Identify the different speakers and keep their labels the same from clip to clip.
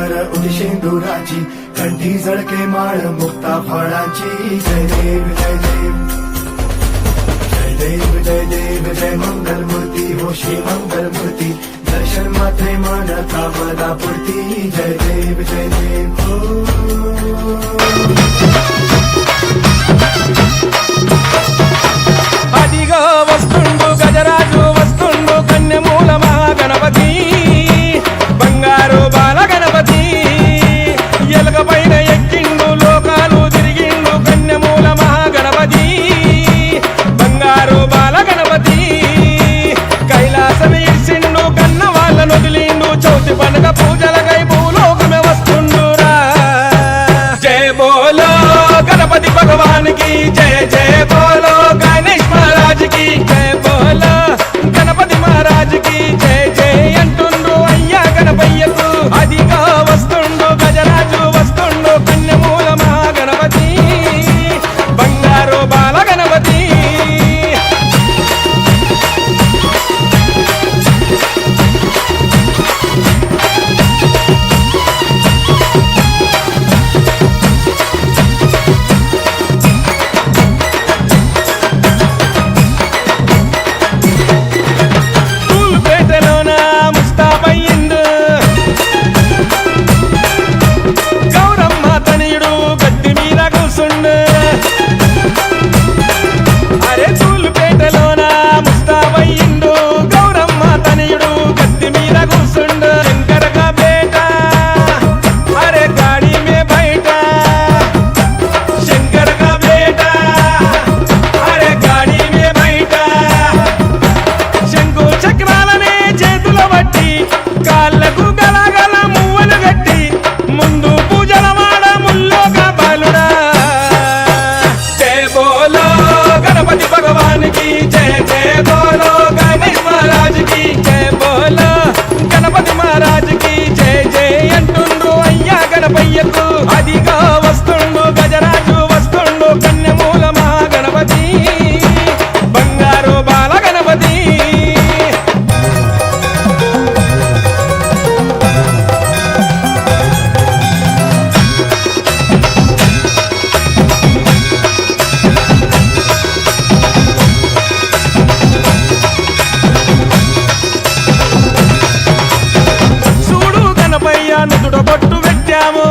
Speaker 1: कर उठी शेंदुराची कंठी झळके माळ मुक्ता फळाची जय देव जय देव जय देव जय देव जय मंगल मूर्ती हो श्री मंगल मूर्ती दर्शन मात्रे मन कामना पूर्ती जय देव जय देव
Speaker 2: అదిగో వస్తుండు గజరాజు వస్తుండు కన్యమూల మహాగణపతి బంగారు బాల గణపతి ఎలుక పైన ఎక్కిండు లోకాలు తిరిగిండు కన్యమూల మహాగణపతి బంగారు బాల గణపతి కైలాసం ఇచ్చిండు కన్న వాళ్ళను వదిలిండు చౌతి పండుగ పూజలకై భూలోకమే వస్తుండురా జయ బోలో గణపతి భగవాన్ కి జయ జయ బోలో గణేష్ महाराज की जय बोलो गणपति महाराज की जय जय अंटुंड्रु अय्या गणपయ్యకు అదిగా వస్తుండు గజరాజు వస్తుండు కన్యమూల మహాగణపతి బంగారు బాల గణపతి గణపయ్యకు అదిగా వస్తుండు గజరాజు వస్తుండు కన్యమూల మహాగణపతి బంగారు బాల గణపతి చూడు గణపయ్య నుదుట బొట్టు పెట్టాము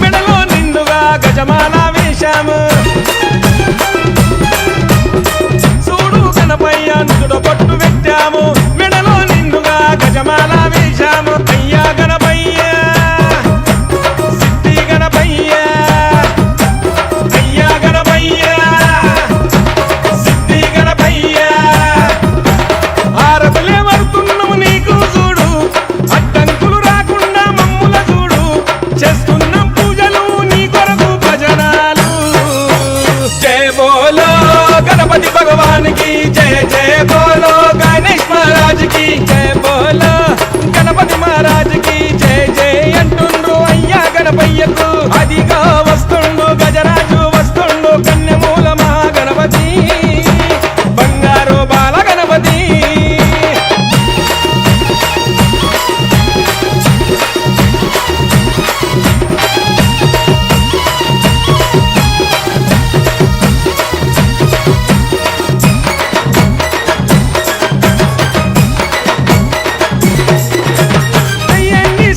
Speaker 2: మెడలో నిండుగా గజమాల వేశాము చూడు గణపయ్య నుదుట బొట్టు పెట్టాము మెడలో నిండుగా గజమాల వేశాము అయ్యా గణపయ్య సిద్ధి గణపయ్య అయ్యా గణపయ్య సిద్ధి గణపయ్య ఆరతులే వరుతున్నాము నీకు చూడు అడ్డంకులు రాకుండా మమ్ముల చూడు చేస్తున్నాం పూజలు నీ కొరకు భజనాలు జయ బోలో గణపతి భగవాన్ కి జయ జయ బోలో గణేష్ మహారాజ్ కి జయ బోలో గణపతి మహారాజ్ కి జయ జయ అంటుండ్రు అయ్యా గణపయ్యకు అదిగా వస్తుండు గజరాజు వస్తుండు కన్యమూల మహాగణపతి బంగారు బాల గణపతి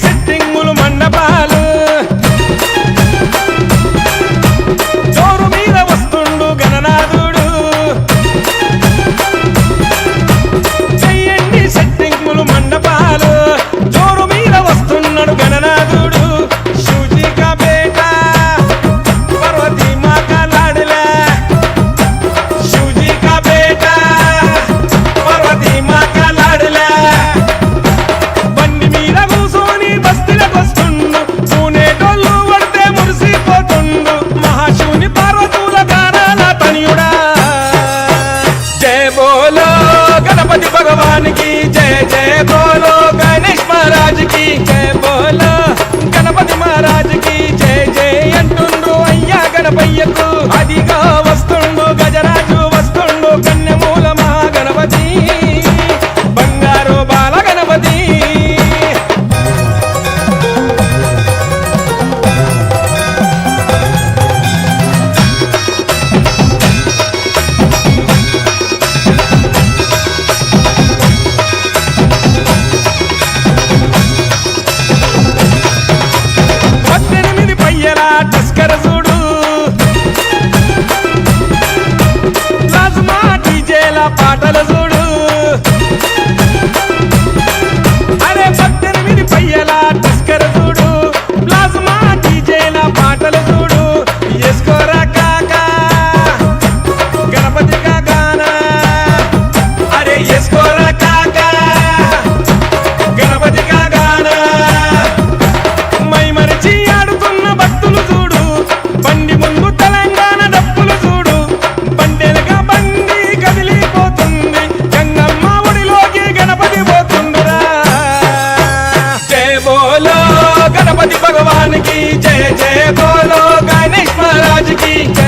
Speaker 2: సెట్టింగులు మండపాలు జోరు మీద వస్తుండు గణనాథుడు చెయ్యండి సెట్టింగులు మండపాలు జోరు మీద వస్తున్నాడు గణనాథుడు శివజీకా బేట పార్వతీ మాతా లాడలా శివజీకా బేట పార్వతీ మాతా లాడలా బండి మీద కూసోని బస్తీలకు వస్తుండు పూనేటోళ్ళు పడితే మురిసిపోతుండు మహాశివుని పార్వతుల గానాల తనియుడా జయ బోలో గణపతి భగవాన్ కి జయ జయ బోలో గణేష్ మహారాజ్ కి జయ బోలో గణపతి మహారాజ్ కి జయ జయ అంటుండ్రు అయ్యా గణపయ్యకు అదిగా వస్తుండు గజరాజు వస్తుండు కన్యమూల మహాగణపతి బంగారు బాల గణపతి गणपति भगवान की जय जय बोलो गणेश महाराज की जय।